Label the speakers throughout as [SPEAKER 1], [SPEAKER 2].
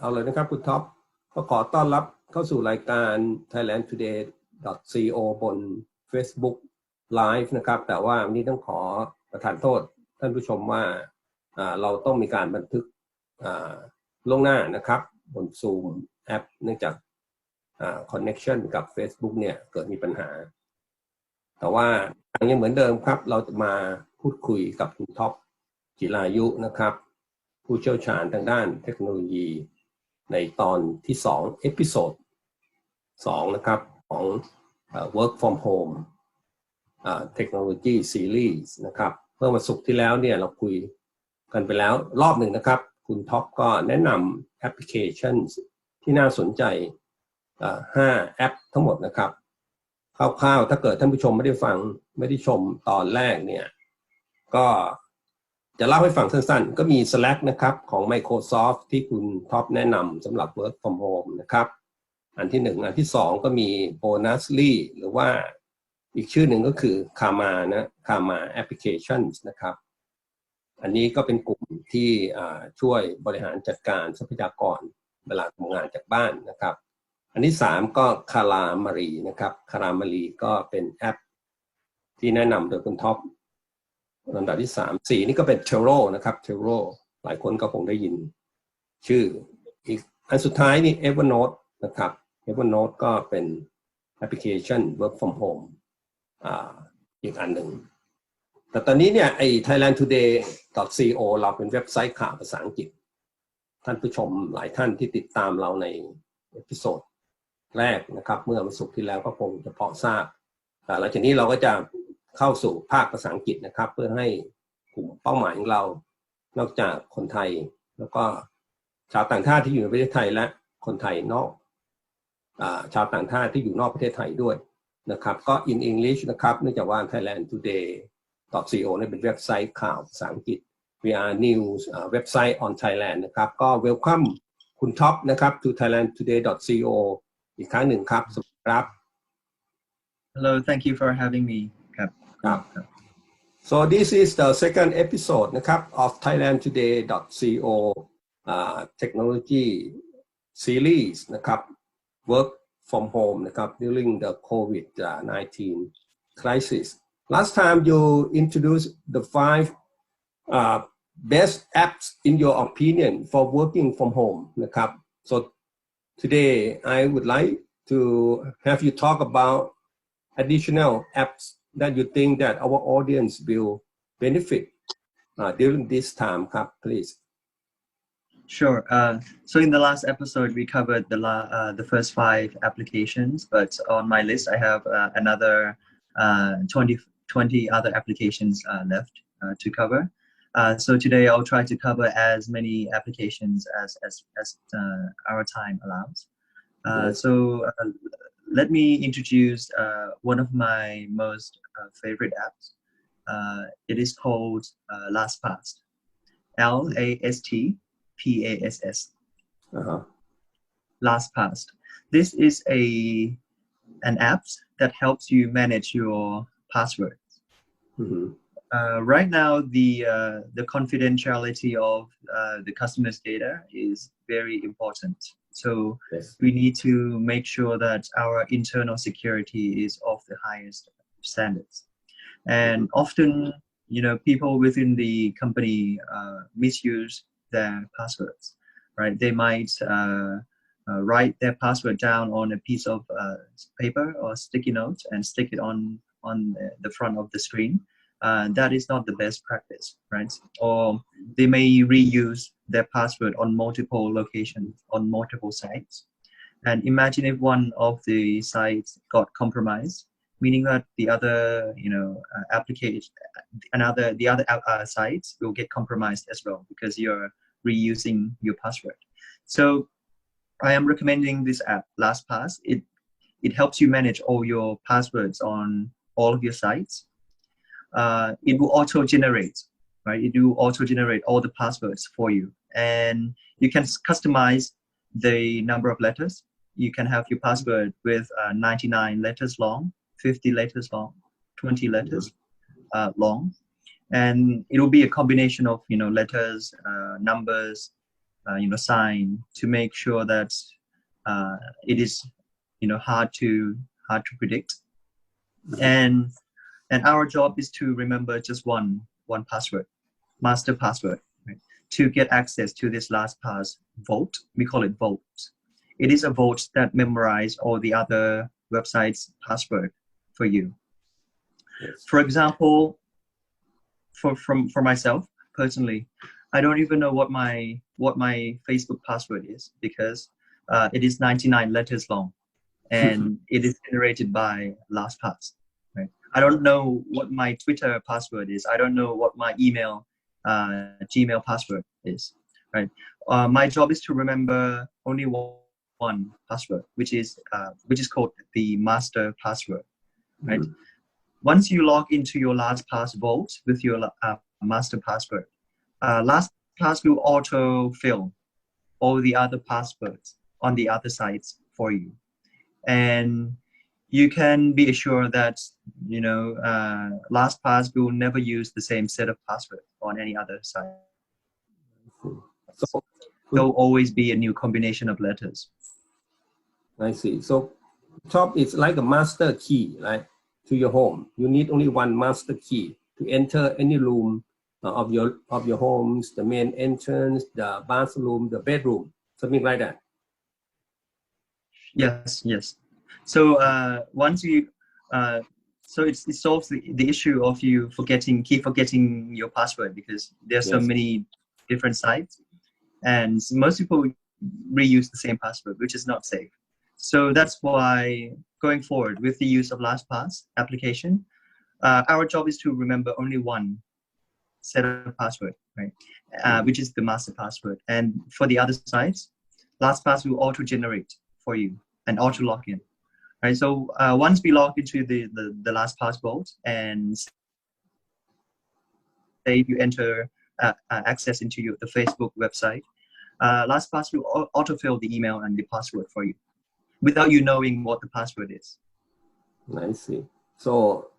[SPEAKER 1] เอาเลยนะครับคุณท็อปก็ขอต้อนรับเข้าสู่รายการ thailandtoday.co บน Facebook Live นะครับแต่ว่าวันนี้ต้องขอประทานโทษท่านผู้ชมว่าเราต้องมีการบันทึกล่วงหน้านะครับบน Zoom แอปเนื่องจาก connection กับ Facebook เนี่ยเกิดมีปัญหาแต่ว่ายังเหมือนเดิมครับเราจะมาพูดคุยกับคุณท็อปจิรายุนะครับผู้เชี่ยวชาญทางด้านเทคโนโลยีในตอนที่2เอพิโซด2นะครับของ Work from Home Technology Series นะครับเมื่อวันศุกร์ที่แล้วเนี่ยเราคุยกันไปแล้วรอบหนึ่งนะครับคุณท็อปก็แนะนำแอปพลิเคชันที่น่าสนใจ5แอปทั้งหมดนะครับคร่าวๆถ้าเกิดท่านผู้ชมไม่ได้ฟังไม่ได้ชมตอนแรกเนี่ยก็จะเล่าให้ฟังสั้นๆก็มี Slack นะครับของ Microsoft ที่คุณท็อปแนะนำสำหรับ Work from Home นะครับอันที่1อันที่2ก็มี Bonusly หรือว่าอีกชื่อหนึ่งก็คือ Karma นะ Karma Applications นะครับอันนี้ก็เป็นกลุ่มที่ช่วยบริหารจัดการทรัพยากรเวลาทำงานจากบ้านนะครับอันที่3ก็คารามารีนะครับคารามารีก็เป็นแอปที่แนะนำโดยคุณท็อปลำดับที่3 4นี่ก็เป็น Trello นะครับ Trello หลายคนก็คงได้ยินชื่ออีกอันสุดท้ายนี่ Evernote นะครับ Evernote ก็เป็นแอปพลิเคชัน Work from Home อีกอันหนึ่งแต่ตอนนี้เนี่ยไอ้ thailandtoday.co เราเป็นเว็บไซต์ข่าวภาษาอังกฤษท่านผู้ชมหลายท่านที่ติดตามเราในเอพิโซดแรกนะครับเมื่อวันศุกร์ที่แล้วก็คงจะพอทราบหลังจากนี้เราก็จะเข้าสู่ภาคภาษาอังกฤษนะครับเพื่อให้กลุ่มเป้าหมายของเรานอกจากคนไทยแล้วก็ชาวต่างชาติที่อยู่ในประเทศไทยและคนไทยนอกชาวต่างชาติที่อยู่นอกประเทศไทยด้วยนะครับก็ in English นะครับเนื่องจากว่า thailandtoday.co นี่เป็นเว็บไซต์ข่าวภาษาอังกฤษ we are news website on Thailand นะครับก็ welcome คุณท็อปนะครับ to thailandtoday.co อีกครั้งหนึ่งครับสวัสดีครับ
[SPEAKER 2] Hello, thank you for having me. ครับ
[SPEAKER 1] So this is the second episode นะครับ of thailandtoday.co technology series นะครับ work from home นะครับ during the COVID-19 crisis. Last time you introduced the 5 best apps in your opinion for working from home นะครับ So today I would like to have you talk about additional apps that you think that our audience will benefit during this time, please.
[SPEAKER 2] Sure. So in the last episode, we covered the first 5 applications, but on my list, I have another 20 other applications left to cover. So today, I'll try to cover as many applications as our time allows.
[SPEAKER 1] Yes.
[SPEAKER 2] So let me introduce one of my most favorite apps. It is called LastPass. LastPass. LastPass. This is an app that helps you manage your passwords.
[SPEAKER 1] Mm-hmm.
[SPEAKER 2] Right now, the confidentiality of the customer's data is very important. So
[SPEAKER 1] Yes.
[SPEAKER 2] we need to make sure that our internal security is of the highest standards. And often, people within the company misuse their passwords, right? They might write their password down on a piece of paper or sticky note and stick it on the front of the screen. That is not the best practice, right? Or they may reuse their password on multiple locations, on multiple sites. And imagine if one of the sites got compromised, meaning that the other, the other sites will get compromised as well because you're reusing your password. So I am recommending this app, LastPass. It helps you manage all your passwords on all of your sites. It will auto-generate, right? It will auto-generate all the passwords for you. And you can customize the number of letters. You can have your password with 99 letters long, 50 letters long, 20 letters long. And it will be a combination of, letters, numbers, sign to make sure that it is hard to predict. And our job is to remember just one password, master password, right? To get access to this LastPass vault. We call it vault. It is a vault that memorizes all the other websites' password for you.
[SPEAKER 1] Yes.
[SPEAKER 2] For example, for myself personally, I don't even know what my Facebook password is, because it is 99 letters long, and it is generated by LastPass. Right? I don't know what my Twitter password is. I don't know what my email Gmail password is. Right? My job is to remember only one password, which is called the master password. Right?
[SPEAKER 1] Mm-hmm.
[SPEAKER 2] Once you log into your LastPass vault with your master password, LastPass will auto-fill all the other passwords on the other sites for you. And you can be assured that, LastPass will never use the same set of passwords on any other site.
[SPEAKER 1] So
[SPEAKER 2] There'll always be a new combination of letters.
[SPEAKER 1] I see. So Top is like a master key, right, to your home. You need only one master key to enter any room of your homes, the main entrance, the bathroom, the bedroom, something like that.
[SPEAKER 2] Yes. So once you, so it solves the issue of you keep forgetting your password, because there's so many different sites, and most people reuse the same password, which is not safe. So that's why going forward with the use of LastPass application, our job is to remember only one set of password, right? Which is the master password. And for the other sites, LastPass will auto-generate for you and auto-log in. Right? So once we log into the LastPass vault and say you enter access into the Facebook website, LastPass will autofill the email and the password for you without you knowing what the password is.
[SPEAKER 1] I see. So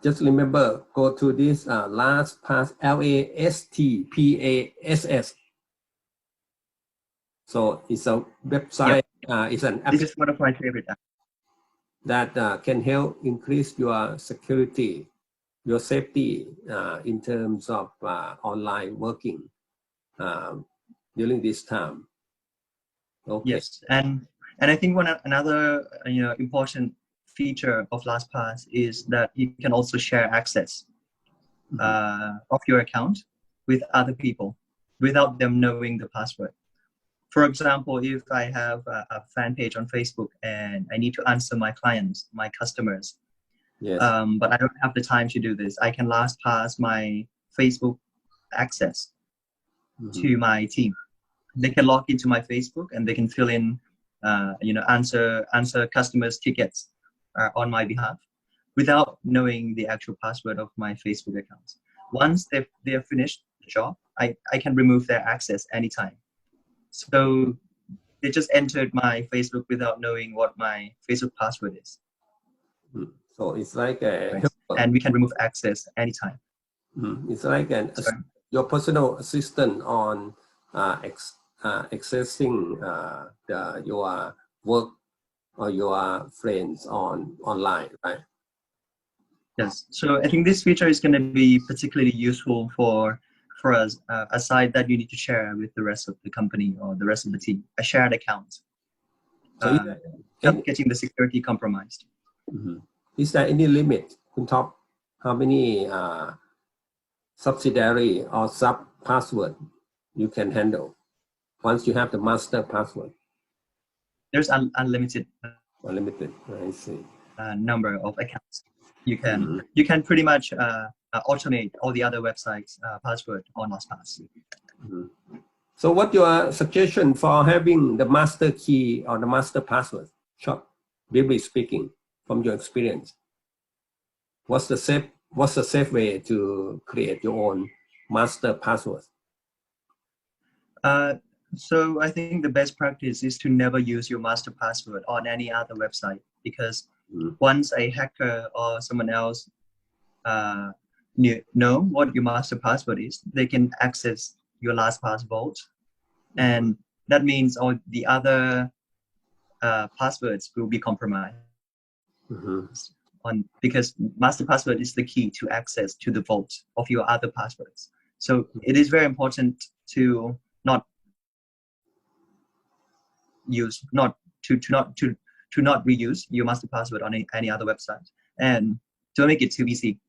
[SPEAKER 1] just remember, go to this LastPass, LastPass. So it's a website.
[SPEAKER 2] Yep.
[SPEAKER 1] It's an
[SPEAKER 2] This is one of my favorite apps
[SPEAKER 1] that can help increase your security, your safety in terms of online working during this time. Okay.
[SPEAKER 2] Yes, and I think another important feature of LastPass is that you can also share access of your account with other people without them knowing the password. For example, if I have a fan page on Facebook and I need to answer my clients, my customers, but I don't have the time to do this, I can LastPass my Facebook access to my team. They can log into my Facebook and they can fill in, answer customers' tickets on my behalf without knowing the actual password of my Facebook account. Once they're finished the job, I can remove their access anytime. So they just entered my Facebook without knowing what my Facebook password is.
[SPEAKER 1] So it's like a
[SPEAKER 2] right? And we can remove access anytime.
[SPEAKER 1] It's like your personal assistant on accessing your work or your friends online, right?
[SPEAKER 2] Yes. So I think this feature is going to be particularly useful for us, a site that you need to share with the rest of the company or the rest of the team, a shared account. So getting the security compromised.
[SPEAKER 1] Is there any limit, Kun Top, how many subsidiary or sub password you can handle once you have the master password?
[SPEAKER 2] There's unlimited.
[SPEAKER 1] Unlimited, I see.
[SPEAKER 2] Number of accounts. You can pretty much automate all the other websites' password on LastPass.
[SPEAKER 1] So what's your suggestion for having the master key or the master password? Short, briefly speaking, from your experience, what's the safe way to create your own master password?
[SPEAKER 2] So I think the best practice is to never use your master password on any other website, because once a hacker or someone else know what your master password is, they can access your LastPass vault, and that means all the other passwords will be compromised. Because master password is the key to access to the vault of your other passwords. So it is very important to not reuse your master password on any other website, and don't make it too easy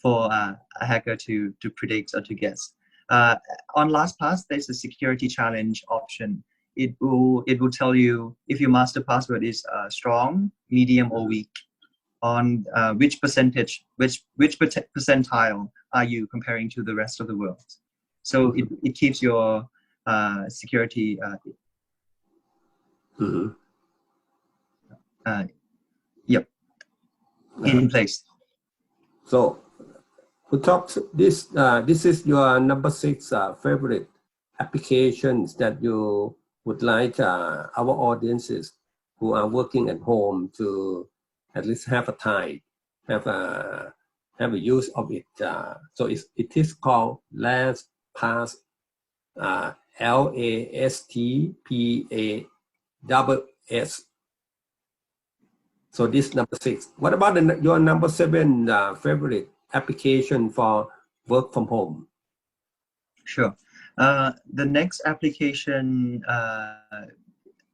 [SPEAKER 2] for a hacker to predict or to guess. On LastPass, there's a security challenge option. It will tell you if your master password is strong, medium, or weak. On which percentile are you comparing to the rest of the world? So it keeps your security in place.
[SPEAKER 1] So, who talks this? This is your number 6 favorite applications that you would like our audiences who are working at home to at least have a time, have a use of it. So it is called LastPass, LastPass. So this number 6. What about your number 7 favorite application for work from home?
[SPEAKER 2] Sure. The next application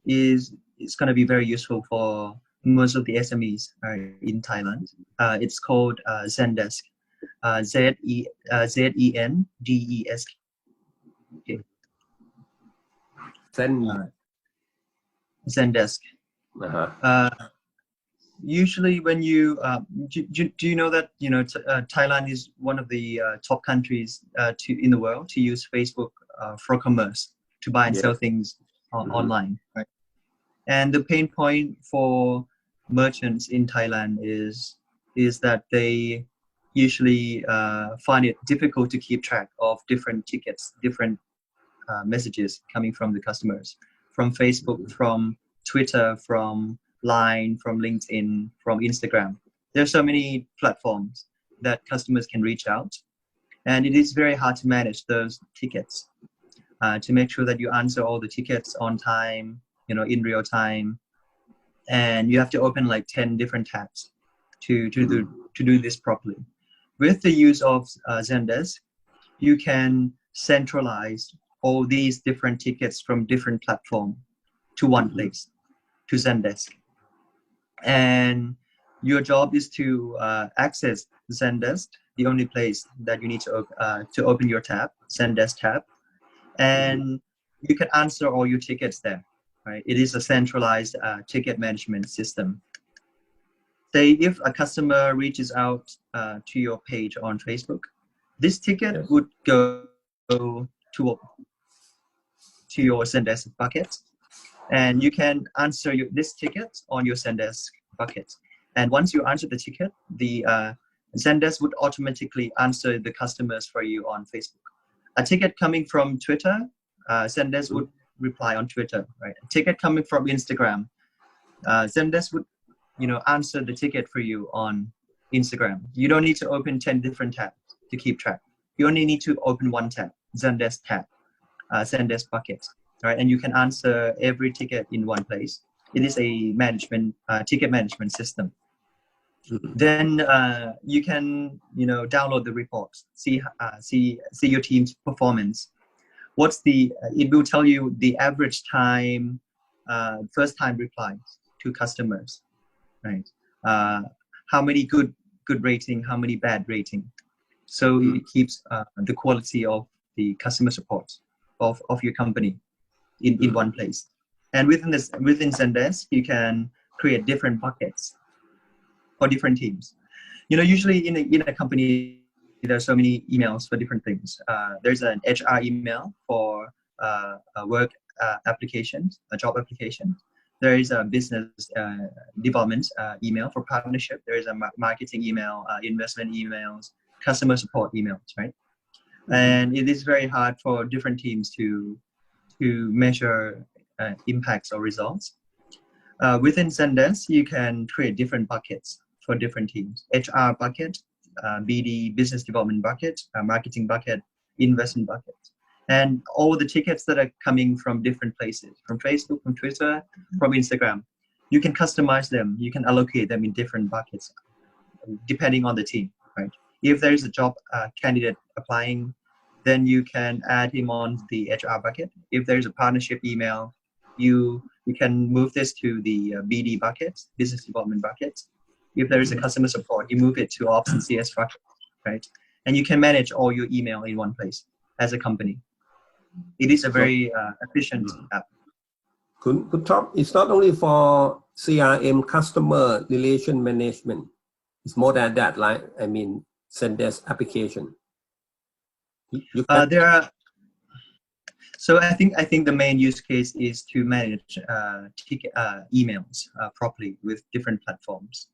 [SPEAKER 2] is going to be very useful for most of the SMEs in Thailand. It's called Zendesk. Zendesk. Zendesk. Usually, when you do you know that Thailand is one of the top countries in the world to use Facebook for commerce, to buy and sell things online, right? And the pain point for merchants in Thailand is that they usually find it difficult to keep track of different tickets, different messages coming from the customers, from Facebook, from Twitter, from Line, from LinkedIn, from Instagram. There's so many platforms that customers can reach out, and it is very hard to manage those tickets, to make sure that you answer all the tickets on time, in real time. And you have to open like 10 different tabs to do this properly. With the use of Zendesk, you can centralize all these different tickets from different platforms to one place, to Zendesk. And your job is to access Zendesk, the only place that you need to open your tab, Zendesk tab, and you can answer all your tickets there. Right? It is a centralized ticket management system. Say if a customer reaches out to your page on Facebook, this ticket would go to your Zendesk bucket, and you can answer this ticket on your Zendesk bucket. And once you answer the ticket, the Zendesk would automatically answer the customers for you on Facebook. A ticket coming from Twitter, Zendesk would reply on Twitter, right? A ticket coming from Instagram, Zendesk would, answer the ticket for you on Instagram. You don't need to open 10 different tabs to keep track. You only need to open one tab, Zendesk tab, Zendesk bucket, right? And you can answer every ticket in one place. It is a ticket management system. Then you can, download the reports, see your team's performance. It will tell you the average time, first time replies to customers, right? How many good rating, how many bad rating. So it keeps the quality of the customer support of your company in one place. And within Zendesk, you can create different buckets for different teams. Usually in a company, there are so many emails for different things. There's an HR email for a work application, a job application. There is a business development email for partnership. There is a marketing email, investment emails, customer support emails, right? And it is very hard for different teams to measure impacts or results. Within Zendesk, you can create different buckets for different teams. HR bucket, BD, business development bucket, marketing bucket, investment bucket. And all the tickets that are coming from different places, from Facebook, from Twitter, from Instagram, you can customize them. You can allocate them in different buckets, depending on the team, right? If there is a job candidate applying, then you can add him on the HR bucket. If there is a partnership email, you can move this to the BD bucket, business development bucket. If there is a customer support, you move it to ops and CS bucket, right? And you can manage all your email in one place as a company. It is a very efficient app.
[SPEAKER 1] Good Top, it's not only for CRM, customer relation management. It's more than that, right? I mean, Zendesk application.
[SPEAKER 2] There are. So I think the main use case is to manage emails properly with different platforms.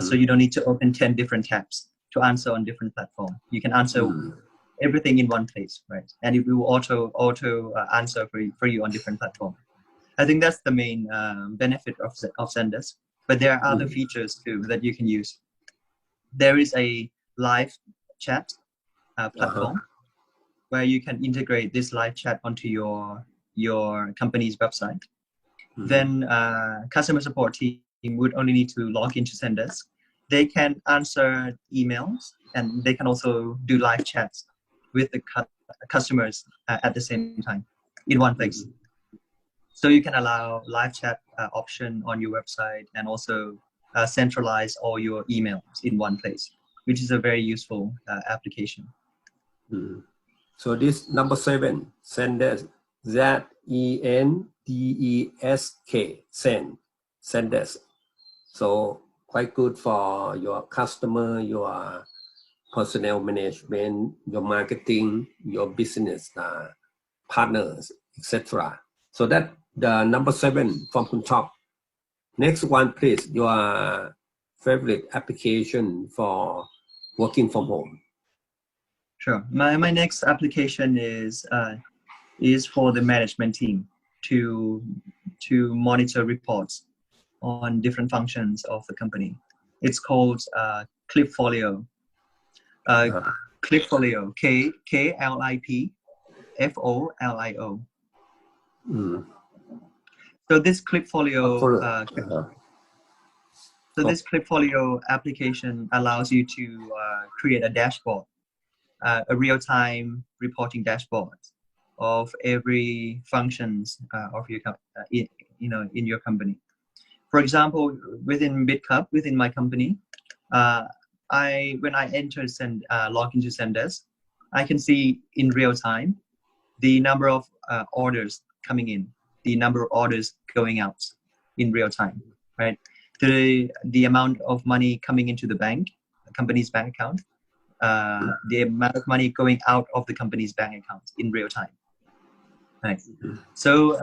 [SPEAKER 2] So you don't need to open 10 different tabs to answer on different platforms. You can answer everything in one place, right? And it will auto answer for you on different platforms. I think that's the main benefit of Zendesk. But there are other features too that you can use. There is a live chat platform where you can integrate this live chat onto your company's website. Then customer support team would only need to log into Zendesk. They can answer emails and they can also do live chats with the customers at the same time in one place. So you can allow live chat option on your website and also centralize all your emails in one place, which is a very useful application.
[SPEAKER 1] So this number 7, Zendesk, Z-E-N-D-E-S-K, Zendesk. So quite good for your customer, your personnel management, your marketing, your business partners, etc. So that the number 7 from Kun Top. Next one, please, your favorite application for working from home.
[SPEAKER 2] Sure. My next application is for the management team to monitor reports on different functions of the company. It's called Clipfolio. Clipfolio, K-L-I-P-F-O-L-I-O. So this Clipfolio, this Clipfolio application allows you to create a dashboard, a real-time reporting dashboard of every functions of your in your company. For example, within BitCup, within my company, when I enter log into Zendesk, I can see in real time the number of orders coming in, the number of orders going out in real time, right? The amount of money coming into the bank, the company's bank account, the amount of money going out of the company's bank account in real time. Right. So,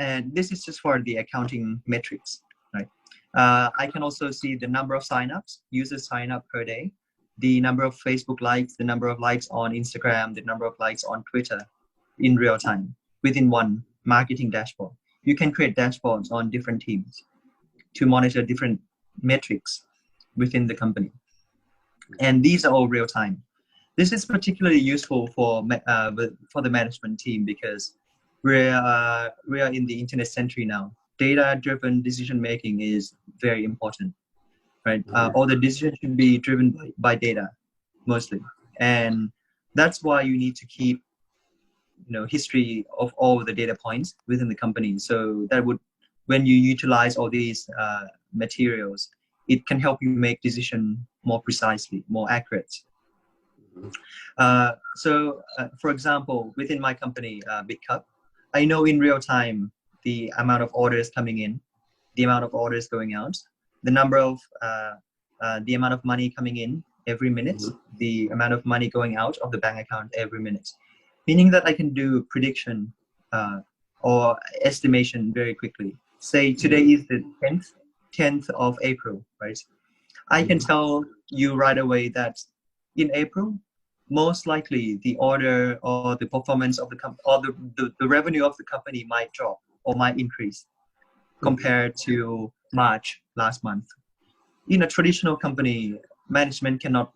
[SPEAKER 2] and this is just for the accounting metrics, right? I can also see the number of signups, users sign up per day, the number of Facebook likes, the number of likes on Instagram, the number of likes on Twitter in real time within one marketing dashboard. You can create dashboards on different teams to monitor different metrics within the company. And these are all real time. This is particularly useful for the management team because we are in the internet century now. Data-driven decision making is very important, right? All the decisions should be driven by data mostly, and that's why you need to keep, history of all the data points within the company. So that would, when you utilize all these materials, it can help you make decision more precisely, more accurate. For example, within my company, BitCup, I know in real time the amount of orders coming in, the amount of orders going out, the number of the amount of money coming in every minute, the amount of money going out of the bank account every minute, meaning that I can do prediction or estimation very quickly. Say today is the 10th of April, right? I can tell you right away that in April, most likely the order or the performance of the company or the revenue of the company might drop or might increase compared to March last month. In a traditional company, management cannot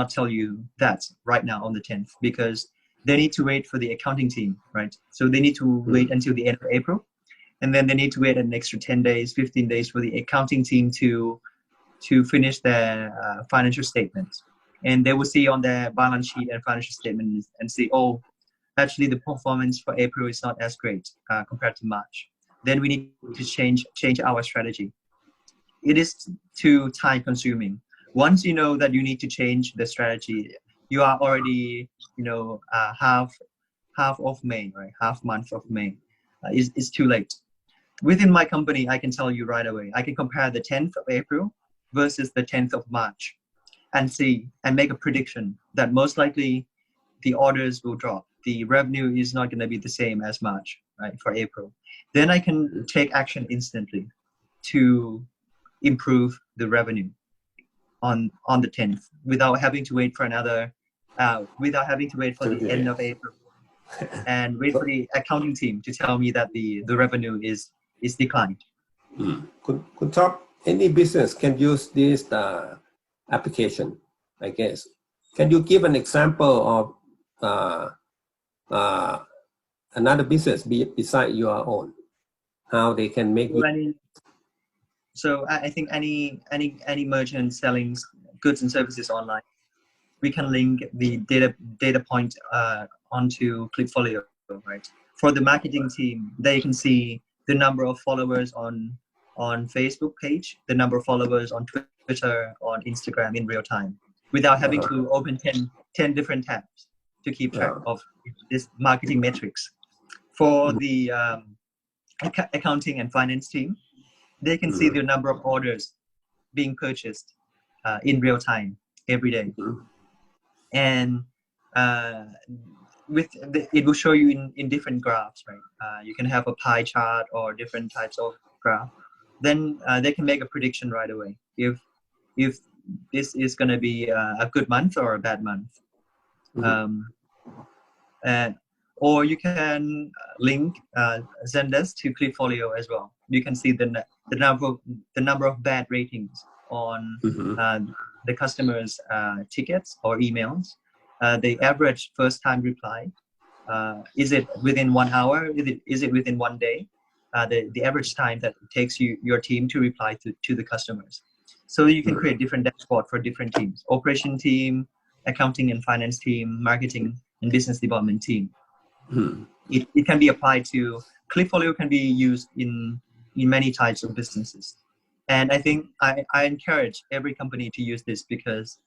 [SPEAKER 2] tell you that right now on the 10th because they need to wait for the accounting team, right? So they need to wait until the end of April, and then they need to wait an extra 10 days, 15 days for the accounting team to finish their financial statements. And they will see on their balance sheet and financial statements and see, oh, actually the performance for April is not as great compared to March. Then we need to change our strategy. It is too time consuming. Once you know that you need to change the strategy, you are already, half of May, right? Half month of May is too late. Within my company, I can tell you right away. I can compare the 10th of April versus the 10th of March and see and make a prediction that most likely the orders will drop. The revenue is not going to be the same as March, right, for April. Then I can take action instantly to improve the revenue on the 10th without having to wait for another, without having to wait for the end of April and wait for the accounting team to tell me that the revenue is declined.
[SPEAKER 1] Could Top, any business can use this application, I guess. Can you give an example of another business beside your own, how they can make use?
[SPEAKER 2] So I think any merchant selling goods and services online, we can link the data point onto Clickfolio, right? For the marketing team, they can see the number of followers on Facebook page, the number of followers on Twitter, on Instagram in real time, without having to open 10 different tabs to keep track of this marketing metrics. For the accounting and finance team, they can see the number of orders being purchased in real time every day. And it will show you in different graphs, right? You can have a pie chart or different types of graph. Then they can make a prediction right away if this is going to be a good month or a bad month. Or you can link Zendesk to Clickfolio as well. You can see the number of bad ratings on the customers' tickets or emails. The average first time reply, is it within 1 hour? Is it within 1 day? The average time that it takes your team to reply to the customers. So you can create different dashboard for different teams: operation team, accounting and finance team, marketing and business development team. It can be applied to Clickfolio, can be used in many types of businesses. And I think I encourage every company to use this because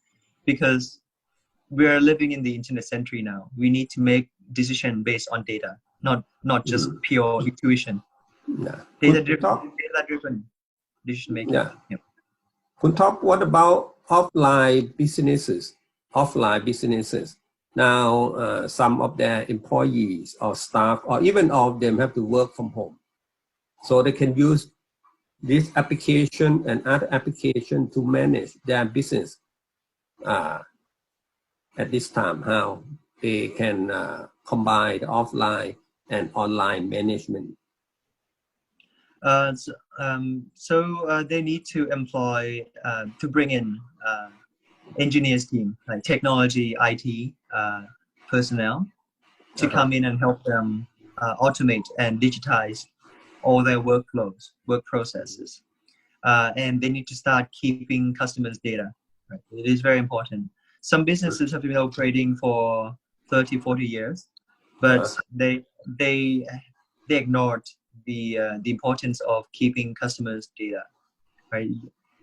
[SPEAKER 2] we are living in the internet century now. We need to make decision based on data, not just pure intuition. Data-driven decision making.
[SPEAKER 1] Kun Top, what about offline businesses? Now, some of their employees or staff, or even all of them, have to work from home. So they can use this application and other application to manage their business at this time, how they can combine the offline and online management.
[SPEAKER 2] So they need to employ, to bring in engineers team, like technology, IT personnel, to come in and help them automate and digitize all their workflows, work processes. And they need to start keeping customers' data. Right? It is very important. Some businesses have been operating for 30, 40 years, but they ignored the importance of keeping customers' data. Right?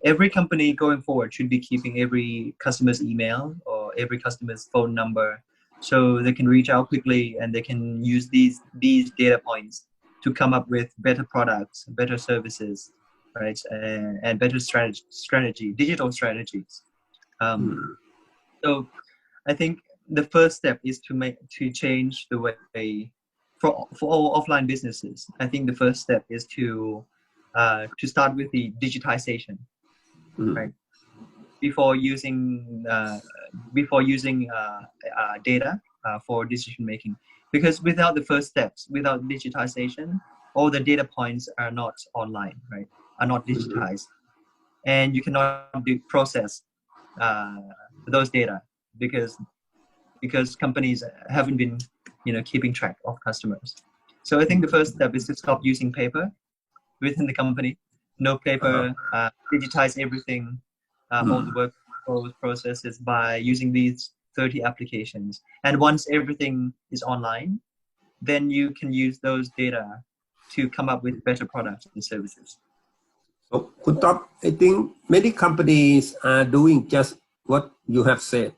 [SPEAKER 2] Every company going forward should be keeping every customer's email or every customer's phone number, so they can reach out quickly and they can use these data points to come up with better products, better services, right, and better digital strategies. So I think the first step is to change the way for all offline businesses. I think the first step is to start with the digitization, right? Before using data for decision making, because without the first steps, without digitization, all the data points are not online, right? Are not digitized, and you cannot process those data because because companies haven't been, keeping track of customers. So I think the first step is to stop using paper within the company. No paper, digitize everything, all the work processes by using these 30 applications. And once everything is online, then you can use those data to come up with better products and services.
[SPEAKER 1] So, Khun Top, I think many companies are doing just what you have said,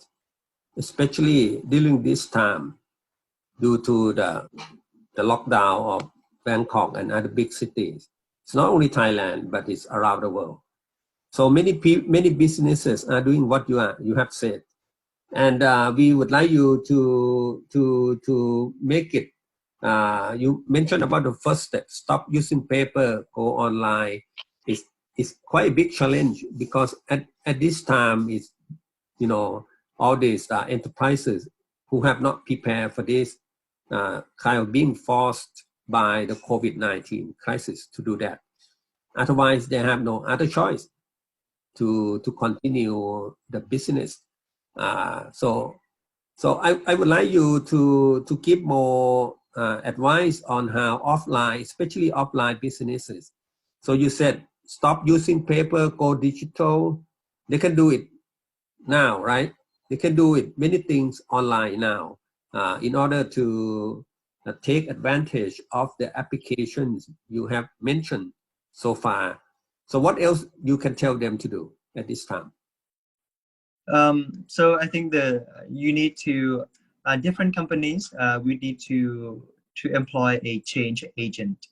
[SPEAKER 1] especially during this time due to the lockdown of Bangkok and other big cities. It's not only Thailand, but it's around the world. So many businesses are doing what you have said, and we would like you to make it. You mentioned about the first step: stop using paper, go online. It's quite a big challenge because at this time, it's all these enterprises who have not prepared for this kind of being forced by the COVID-19 crisis to do that. Otherwise, they have no other choice to continue the business. So I would like you to give more advice on how offline, especially offline businesses. So you said stop using paper, go digital. They can do it now, right? They can do it many things online now in order to take advantage of the applications you have mentioned so far. So what else you can tell them to do at this time?
[SPEAKER 2] So I think you need to different companies we need to employ a change agent.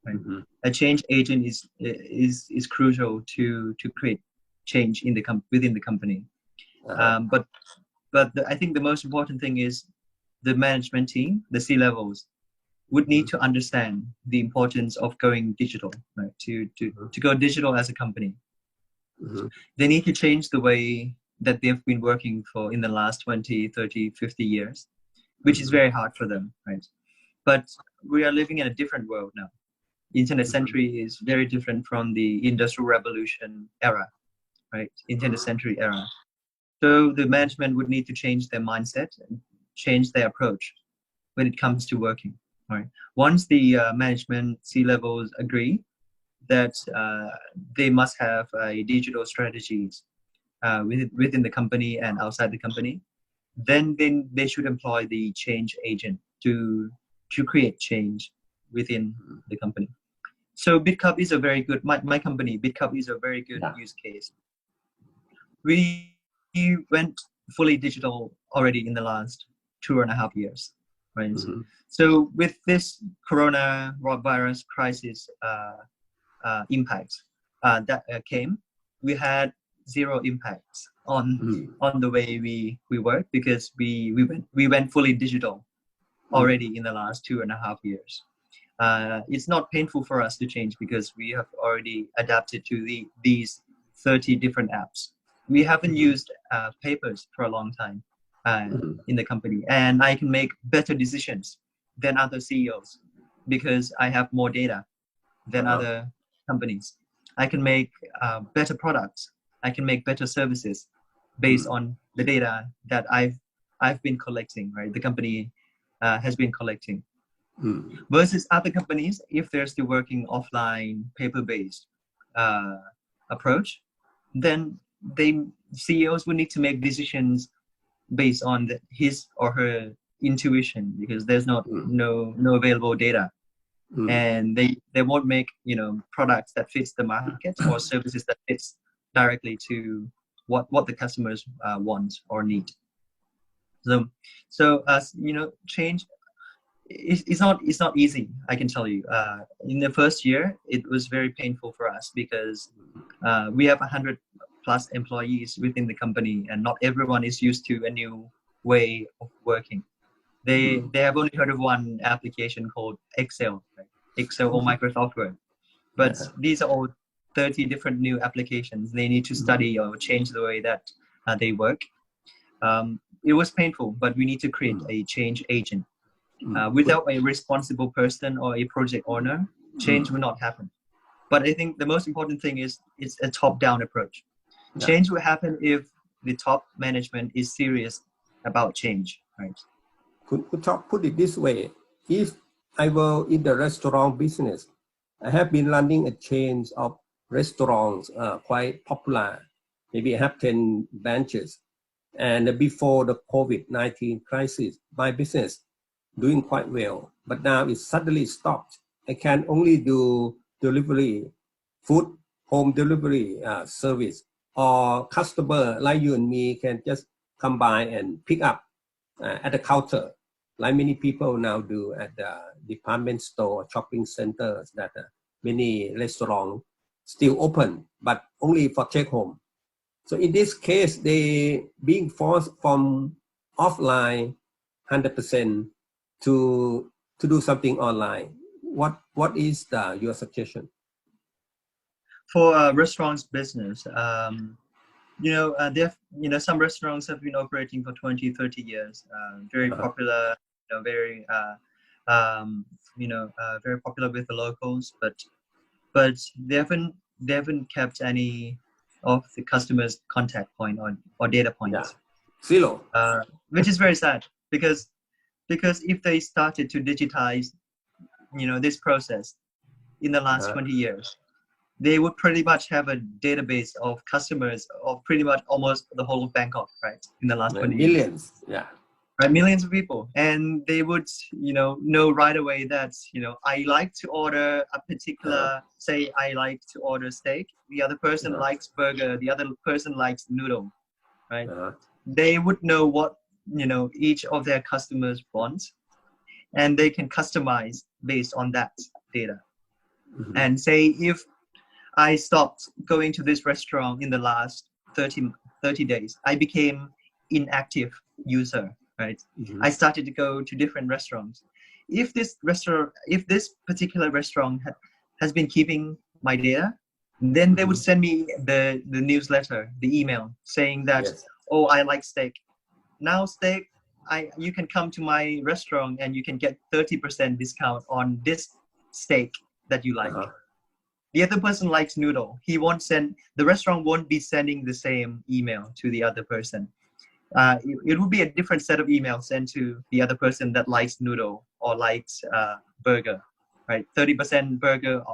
[SPEAKER 2] Right? Mm-hmm. A change agent is crucial to create change in within the company. But I think the most important thing is the management team, the C-levels, would need to understand the importance of going digital, right? To go digital as a company. Mm-hmm. They need to change the way that they've been working in the last 20, 30, 50 years, which is very hard for them, right? But we are living in a different world now. Internet century is very different from the Industrial Revolution era, right? Internet century era. So the management would need to change their mindset and change their approach when it comes to working. Right. Once the management C-levels agree that they must have digital strategies within the company and outside the company, then they should employ the change agent to create change within the company. So BitCup is a very good, my company, BitCup is a very good use case. We went fully digital already in the last 2.5 years. Right. Mm-hmm. So with this coronavirus crisis impact that came, we had zero impacts on the way we work because we went fully digital already in the last 2.5 years. It's not painful for us to change because we have already adapted to these 30 different apps. We haven't used papers for a long time. In the company, and I can make better decisions than other CEOs because I have more data than other companies. I can make better products. I can make better services based on the data that I've been collecting. Right, the company has been collecting. Versus other companies, if they're still working offline, paper-based approach, then CEOs will need to make decisions based on his or her intuition because there's no available data, and they won't make products that fits the market or services that fits directly to what the customers want or need. So change it's not easy. I can tell you. In the first year, it was very painful for us because we have 100+ employees within the company, and not everyone is used to a new way of working. They have only heard of one application called Excel, right? Excel or Microsoft Word. But these are all 30 different new applications. They need to study or change the way that they work. It was painful, but we need to create a change agent. Without a responsible person or a project owner, change will not happen. But I think the most important thing is it's a top-down approach. Change will happen if the top management is serious about change. right?
[SPEAKER 1] Could Top put it this way: if I were in the restaurant business, I have been running a chain of restaurants, quite popular. Maybe I have 10 branches. And before the COVID-19 crisis, my business doing quite well. But now it suddenly stopped. I can only do delivery, food, home delivery service, or customer like you and me can just come by and pick up at the counter, like many people now do at the department store, shopping centers, that many restaurants still open, but only for take home. So in this case, they being forced from offline 100% to do something online. What is your suggestion?
[SPEAKER 2] For restaurants business, some restaurants have been operating for 20, 30 years, very popular, very very popular with the locals, but they haven't kept any of the customers' contact point or data points.
[SPEAKER 1] Zero.
[SPEAKER 2] Which is very sad, because if they started to digitize this process in the last 20 years, they would pretty much have a database of customers of pretty much almost the whole of Bangkok, right? In the last 20
[SPEAKER 1] millions,
[SPEAKER 2] years. Right, millions of people, and they would know right away that I like to order a particular, say I like to order steak, the other person likes burger, the other person likes noodle, right? They would know what each of their customers wants, and they can customize based on that data. And say if I stopped going to this restaurant in the last 30 days, I became inactive user, right? I started to go to different restaurants. If this particular restaurant has been keeping my data, then they would send me the newsletter, the email saying that, oh, I like steak. Now steak, you can come to my restaurant and you can get 30% discount on this steak that you like. The other person likes noodle. The restaurant won't be sending the same email to the other person. It would be a different set of emails sent to the other person that likes noodle or likes burger, right? 30% burger,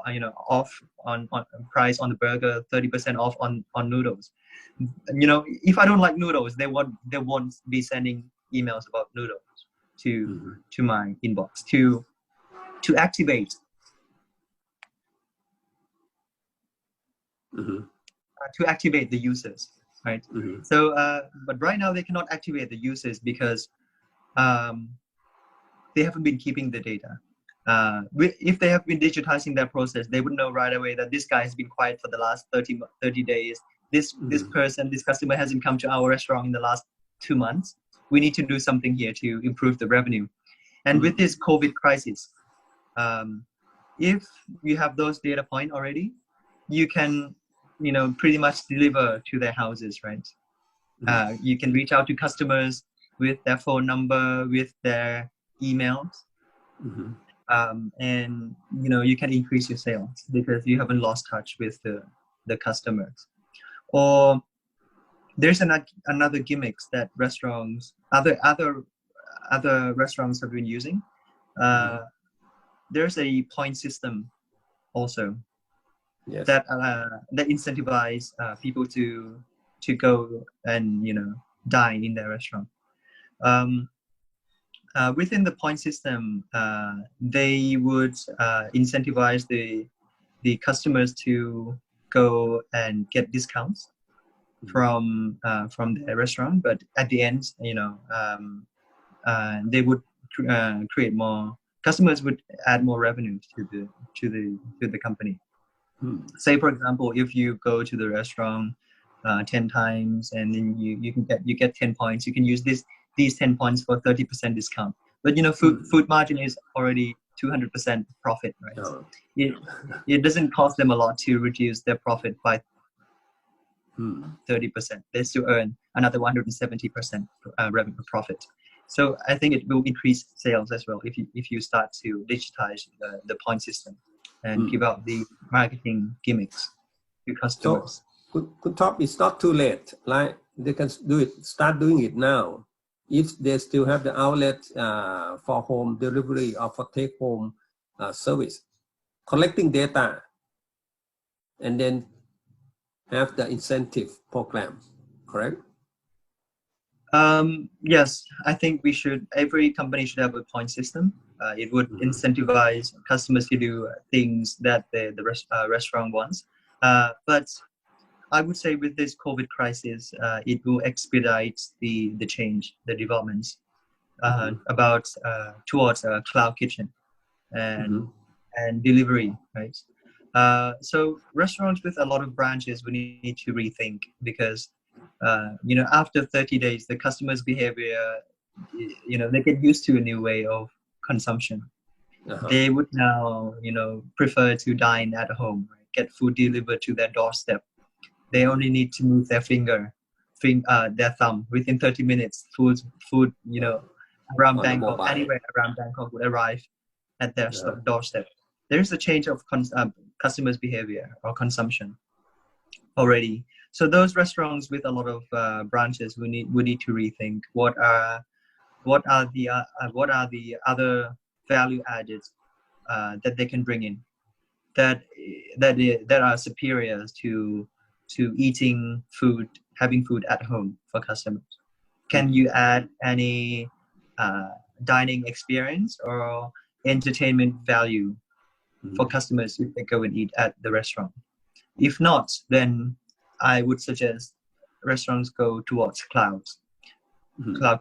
[SPEAKER 2] off on price on the burger, 30% off on noodles. If I don't like noodles, they won't be sending emails about noodles to my inbox to activate. To activate the users, right? So, but right now they cannot activate the users because they haven't been keeping the data. If they have been digitizing that process, they would know right away that this guy has been quiet for the last 30 days. This customer hasn't come to our restaurant in the last 2 months. We need to do something here to improve the revenue. And with this COVID crisis, if you have those data points already, you can pretty much deliver to their houses, right? You can reach out to customers with their phone number, with their emails, and you can increase your sales because you haven't lost touch with the customers. Or there's another gimmicks that other restaurants have been using. There's a point system also. That incentivize people to go and dine in their restaurant. Within the point system, they would incentivize the customers to go and get discounts from their restaurant, but at the end, they would create more. Customers would add more revenue to the company. Say for example, if you go to the restaurant 10 times and then you get 10 points, you can use these 10 points for 30% discount. But food margin is already 200% profit, right? It doesn't cost them a lot to reduce their profit by 30%. They still earn another 170% revenue profit. So I think it will increase sales as well if you start to digitize the point system and give out the marketing gimmicks to customers.
[SPEAKER 1] So, good Top, it's not too late. Like they can start doing it now. if they still have the outlet for home delivery or for take home service, collecting data, and then have the incentive program, correct?
[SPEAKER 2] Yes, I think every company should have a point system. It would incentivize customers to do things that the restaurant wants. But I would say with this COVID crisis, it will expedite the change, the developments about towards a cloud kitchen and delivery, right? So restaurants with a lot of branches, we need to rethink because after 30 days, the customer's behavior, they get used to a new way of consumption. They would now, prefer to dine at home, right? Get food delivered to their doorstep. They only need to move their their thumb within 30 minutes. Food, around Bangkok, anywhere around Bangkok would arrive at their doorstep. There's a change of customers' behavior or consumption already. So those restaurants with a lot of branches, we need to rethink what are the other value added that they can bring in that are superior to having food at home for customers. Can you add any dining experience or entertainment value for customers if they go and eat at the restaurant? If not, then I would suggest restaurants go towards cloud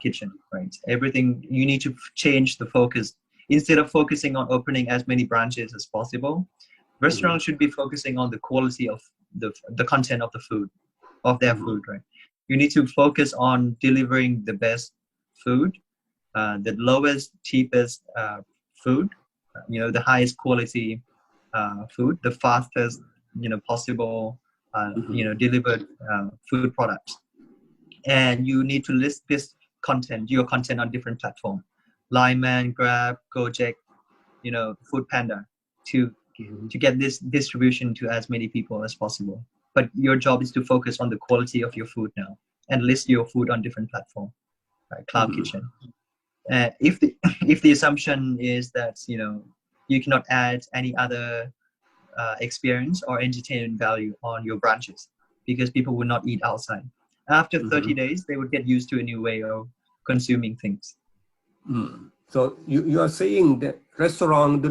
[SPEAKER 2] kitchen, right? Everything, you need to change the focus. Instead of focusing on opening as many branches as possible, restaurants should be focusing on the quality of the content of the food, of their food, right? You need to focus on delivering the best food, the lowest, cheapest food, the highest quality food, the fastest, possible, delivered food products. And you need to list your content on different platforms, Lineman, Grab, Gojek, Food Panda, to get this distribution to as many people as possible. But your job is to focus on the quality of your food now and list your food on different platforms, right? Cloud kitchen. If the assumption is that you cannot add any other experience or entertainment value on your branches because people will not eat outside. After 30 days, they would get used to a new way of consuming things.
[SPEAKER 1] So you are saying that restaurant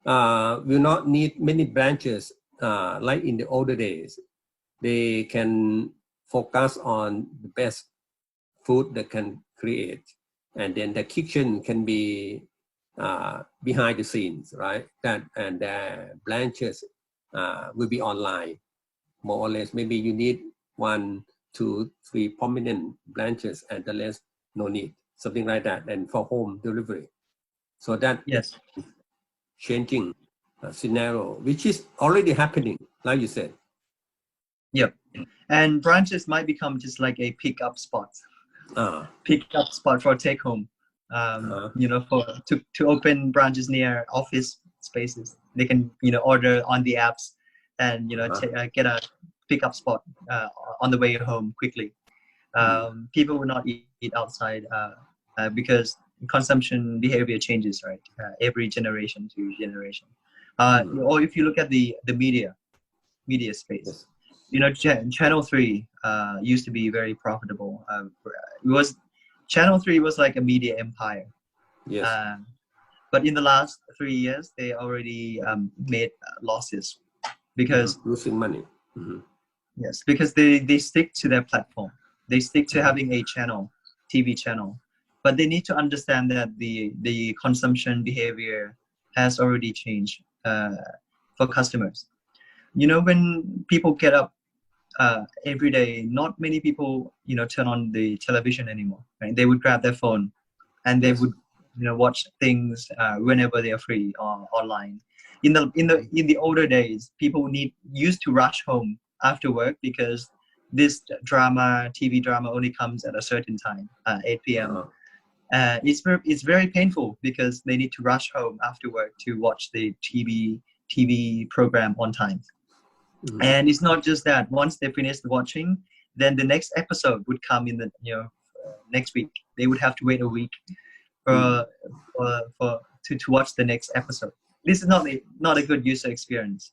[SPEAKER 1] will not need many branches like in the older days. They can focus on the best food they can create, and then the kitchen can be behind the scenes, right? And the branches will be online, more or less. Maybe you need 1, 2, 3 prominent branches, and the rest no need, something like that. And for home delivery, so that changing scenario, which is already happening, like you said.
[SPEAKER 2] Yep, and branches might become just like a pickup spot. Pickup spot for take home. To open branches near office spaces, they can order on the apps and get a pickup spot on the way home quickly. People will not eat outside because consumption behavior changes, right? Every generation to generation. Or if you look at the media space, Channel 3 used to be very profitable. Channel 3 was like a media empire.
[SPEAKER 1] Yes.
[SPEAKER 2] But in the last 3 years, they already made losses because
[SPEAKER 1] losing money.
[SPEAKER 2] Yes, because they stick to their platform. They stick to having a TV channel, but they need to understand that the consumption behavior has already changed for customers. When people get up every day, not many people turn on the television anymore, right? They would grab their phone and they would watch things whenever they are free or online. In the older days, people used to rush home after work because this TV drama only comes at a certain time, 8 p.m. It's very painful because they need to rush home after work to watch the TV program on time. And it's not just that. Once they finish watching, then the next episode would come in the next week. They would have to wait a week to watch the next episode. This is not a good user experience.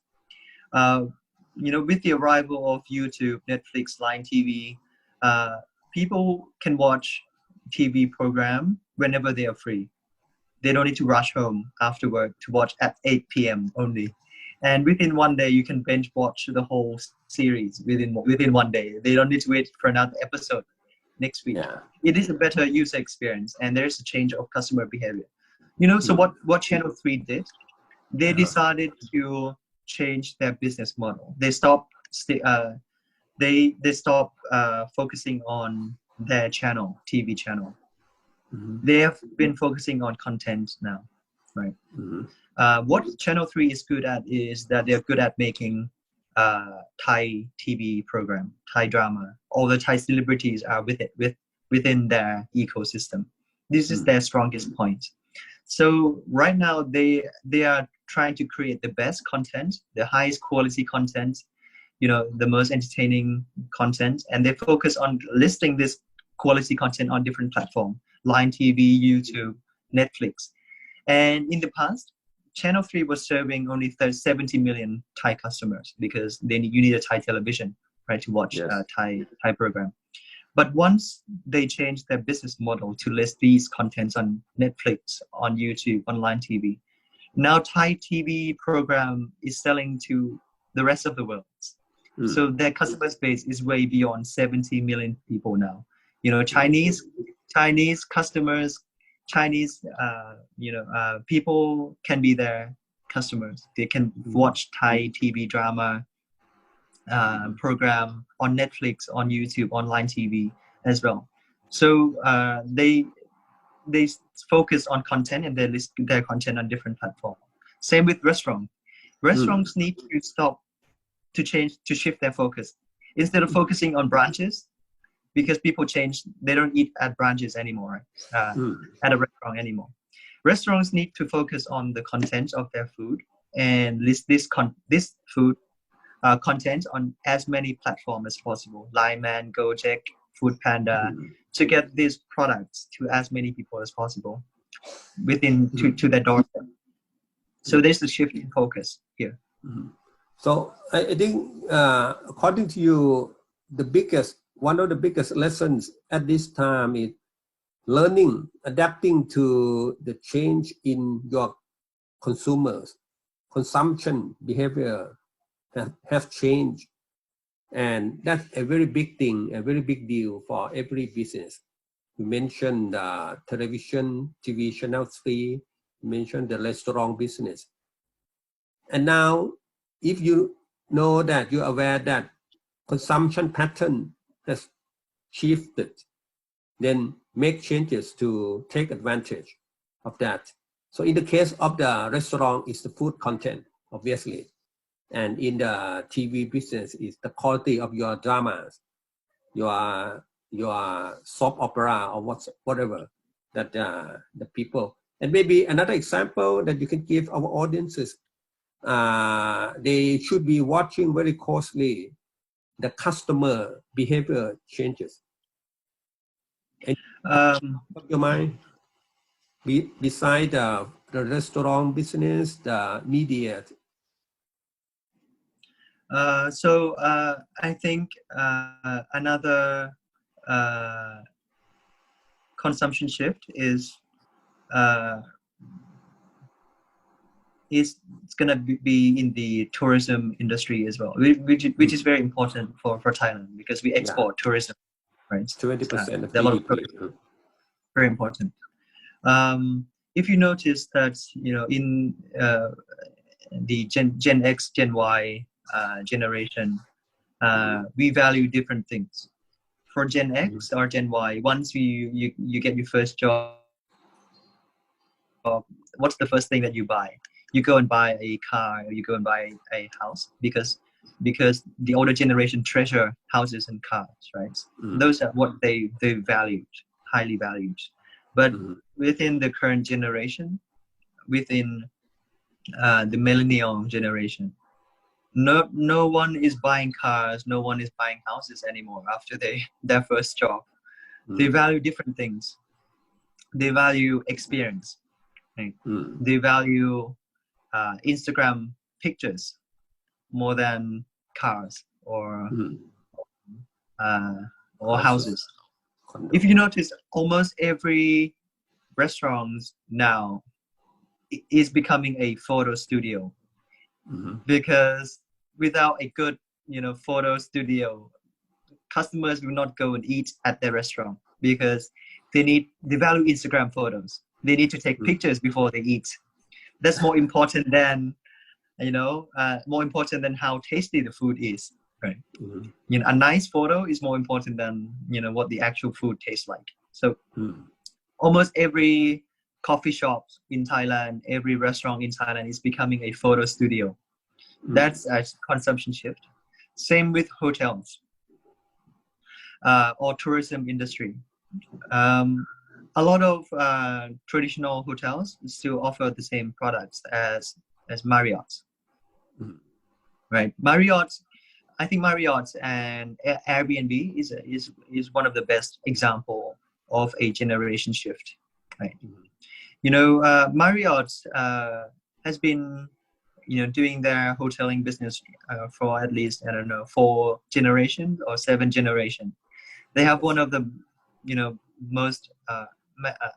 [SPEAKER 2] With the arrival of YouTube, Netflix, Line TV, people can watch TV program whenever they are free. They don't need to rush home after work to watch at 8 p.m. only. And within one day, you can binge watch the whole series within one day. They don't need to wait for another episode next week.
[SPEAKER 1] Yeah.
[SPEAKER 2] It is a better user experience, and there's a change of customer behavior. So what Channel 3 did, they decided to change their business model. They stopped focusing on their TV channel. They have been focusing on content now, right? What Channel 3 is good at is that they're good at making Thai TV program, Thai drama. All the Thai celebrities are within their ecosystem. This is their strongest point. So right now they are trying to create the best content, the highest quality content, the most entertaining content, and they focus on listing this quality content on different platforms, Line TV, YouTube, Netflix. And in the past, Channel 3 was serving only 70 million Thai customers because you need a Thai television, right, to watch Thai program. But once they changed their business model to list these contents on Netflix, on YouTube, on Line TV, now Thai TV program is selling to the rest of the world. So their customer base is way beyond 70 million people now. Chinese customers, people can be their customers. They can watch Thai TV drama program on Netflix, on YouTube, on Line TV as well. So they focus on content and they list their content on different platforms. Same with restaurants. Restaurants need to stop to shift their focus. Instead of focusing on branches, because people they don't eat at branches anymore, at a restaurant anymore. Restaurants need to focus on the content of their food and list this food content on as many platforms as possible. Lineman, Gojek, Food Panda, to get these products to as many people as possible to their doorstep. So there's a shift in focus here.
[SPEAKER 1] So I think, according to you, one of the biggest lessons at this time is learning, adapting to the change in your consumers. Consumption behavior has changed. And that's a very big thing, a very big deal for every business. You mentioned television, TV channel 3, you mentioned the restaurant business. And now, if you know that you're aware that consumption pattern has shifted, then make changes to take advantage of that. So in the case of the restaurant, it's the food content, obviously. And in the TV business, it's the quality of your dramas, your soap opera or whatever that the people. And maybe another example that you can give our audiences, they should be watching very closely the customer behavior changes. And your mind, beside the restaurant business, the media.
[SPEAKER 2] So I think another consumption shift is it's going to be in the tourism industry as well, which is very important for Thailand because we export tourism, right?
[SPEAKER 1] 20% of
[SPEAKER 2] GDP. Very important. If you notice that, in the Gen X, Gen Y generation, we value different things. For Gen X or Gen Y, once you get your first job, what's the first thing that you buy? You go and buy a car, or you go and buy a house because the older generation treasure houses and cars, right? Those are what they valued, highly valued. But within the current generation, within the millennial generation, no one is buying cars, no one is buying houses anymore after their first job. They value different things. They value experience. Right? They value Instagram pictures more than cars or houses. If you notice, almost every restaurant now is becoming a photo studio, because without a good, photo studio, customers will not go and eat at their restaurant, because they value Instagram photos. They need to take pictures before they eat. That's more important than, how tasty the food is. Right. A nice photo is more important than, what the actual food tastes like. So almost every coffee shop in Thailand, every restaurant in Thailand is becoming a photo studio. That's a consumption shift. Same with hotels or tourism industry. A lot of traditional hotels still offer the same products as Marriott. Right. I think Marriott and Airbnb is one of the best example of a generation shift. Right. Marriott has been, doing their hoteling business for at least, 4 generations or 7 generations. They have one of the, most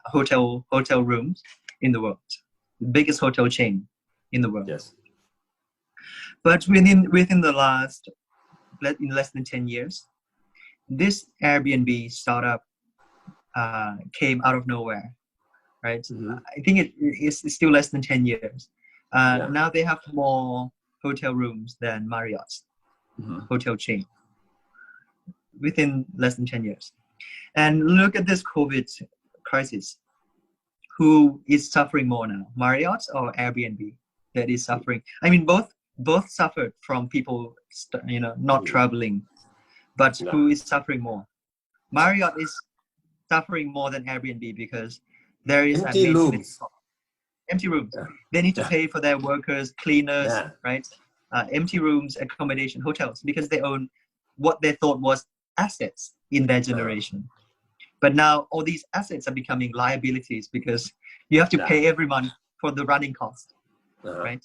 [SPEAKER 2] hotel rooms in the world, the biggest hotel chain in the world.
[SPEAKER 1] Yes.
[SPEAKER 2] But within the last, in less than 10 years, this Airbnb startup came out of nowhere, right? I think it's still less than 10 years. Now they have more hotel rooms than Marriott's hotel chain within less than 10 years. And look at this COVID crisis. Who is suffering more now, Marriott or Airbnb that is suffering? I mean, both suffered from people, not traveling, but who is suffering more? Marriott is suffering more than Airbnb because there is
[SPEAKER 1] empty rooms.
[SPEAKER 2] Empty rooms. They need to pay for their workers, cleaners, right? Empty rooms, accommodation, hotels, because they own what they thought was assets in their generation. But now all these assets are becoming liabilities because you have to pay every month for the running cost, right?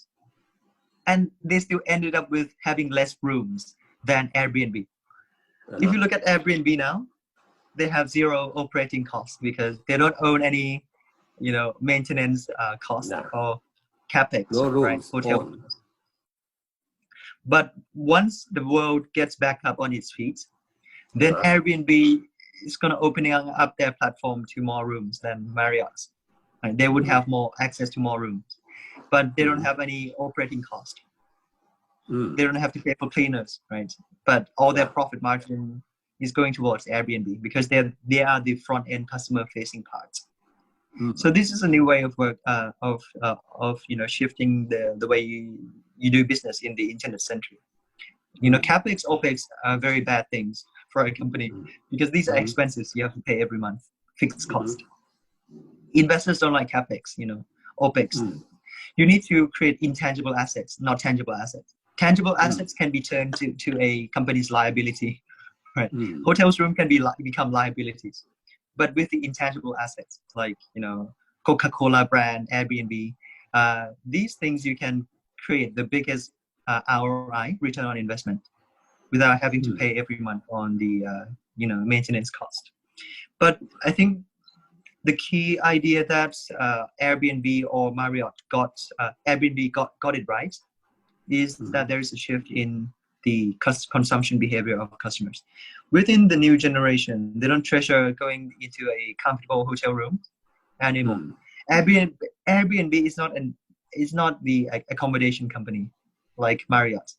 [SPEAKER 2] And they still ended up with having less rooms than Airbnb. If you look at Airbnb now, they have 0 operating costs because they don't own any, maintenance cost or capex, right? Hotel. But once the world gets back up on its feet, then Airbnb is going to opening up their platform to more rooms than Marriott's. Right? They would have more access to more rooms, but they don't have any operating cost. They don't have to pay for cleaners, right? But all their profit margin is going towards Airbnb because they are the front end customer facing parts. So this is a new way of work of shifting the way you do business in the internet century. Capex, OPEX are very bad things for a company because these are expenses you have to pay every month, fixed cost. Investors don't like Capex, OPEX. You need to create intangible assets, not tangible assets. Tangible assets can be turned to a company's liability, right? Hotels room can become liabilities. But with the intangible assets, like, Coca-Cola brand, Airbnb, these things you can create the biggest ROI, return on investment, without having to pay every month on the maintenance cost. But I think the key idea that Airbnb or Marriott got it right is that there is a shift in the consumption behavior of customers. Within the new generation, they don't treasure going into a comfortable hotel room anymore. Airbnb is not the accommodation company like Marriott.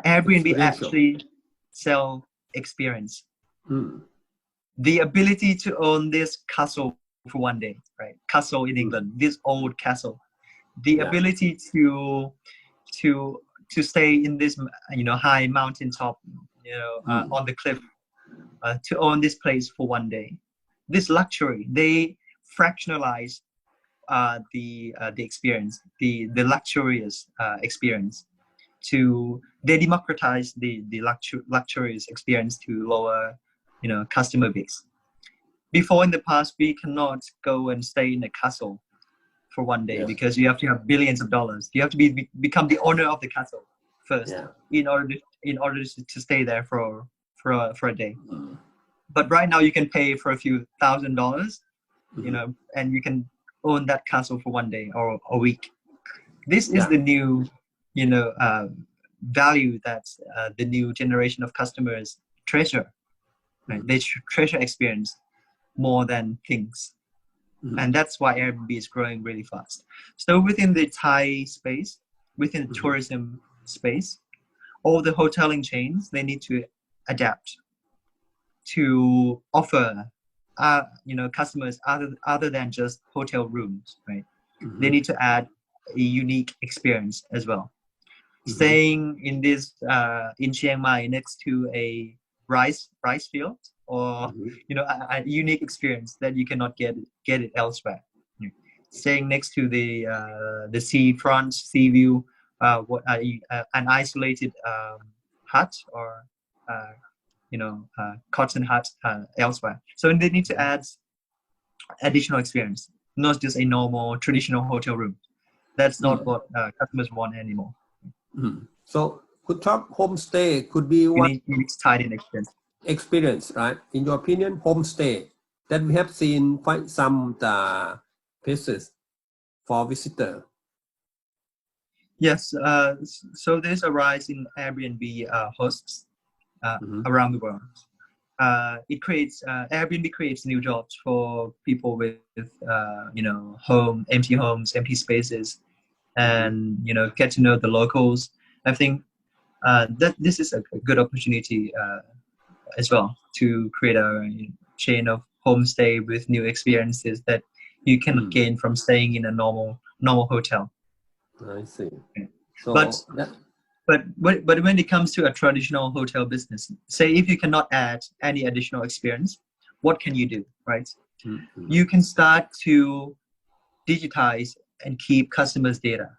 [SPEAKER 2] Airbnb actually sell experience. The ability to own this castle for one day, right? Castle in England, this old castle. The ability to stay in this high mountaintop, on the cliff, to own this place for one day. This luxury, they fractionalize the experience, the luxurious experience. They democratize the luxurious experience to lower, customer base. before in the past, we cannot go and stay in a castle for one day because you have to have billions of dollars. You have to become the owner of the castle first in order to stay there for a day. But right now you can pay for a few $1,000s, you know, and you can own that castle for one day or a week. This is the new, you know, value that the new generation of customers treasure. Right? They treasure experience more than things. And that's why Airbnb is growing really fast. So within the Thai space, within the tourism space, all the hoteling chains, they need to adapt to offer, you know, customers other than just hotel rooms, right? They need to add a unique experience as well. Staying in this in Chiang Mai next to a rice field, or you know, a unique experience that you cannot get it elsewhere. Staying next to the seafront, sea view, an isolated hut or you know, cotton hut elsewhere. So they need to add additional experience, not just a normal traditional hotel room. That's not what customers want anymore.
[SPEAKER 1] So could Top homestay could be one
[SPEAKER 2] tied in
[SPEAKER 1] experience, right? In your opinion, homestay that we have seen quite some places for visitor.
[SPEAKER 2] Yes, so there's a rise in Airbnb hosts around the world. Airbnb creates new jobs for people with you know, empty homes, empty spaces, and you know, get to know the locals. I think that this is a good opportunity as well to create a chain of homestay with new experiences that you cannot gain from staying in a normal hotel.
[SPEAKER 1] I see. So,
[SPEAKER 2] but when it comes to a traditional hotel business, say if you cannot add any additional experience, what can you do, right? You can start to digitize and keep customers' data.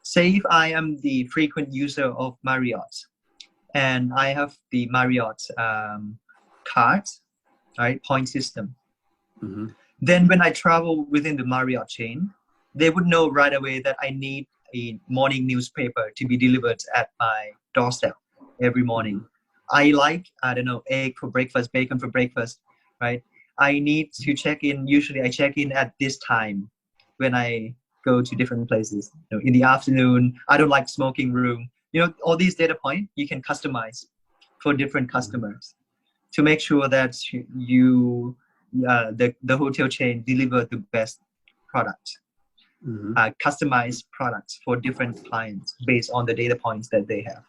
[SPEAKER 2] Say if I am the frequent user of Marriott and I have the Marriott card, right, point system, then when I travel within the Marriott chain, they would know right away that I need a morning newspaper to be delivered at my doorstep every morning. I don't know, egg for breakfast, bacon for breakfast, right? I need to check in. Usually I check in at this time when I go to different places. You know, in the afternoon, I don't like smoking room. You know, all these data points you can customize for different customers to make sure that you, the hotel chain deliver the best product. Customized products for different clients based on the data points that they have.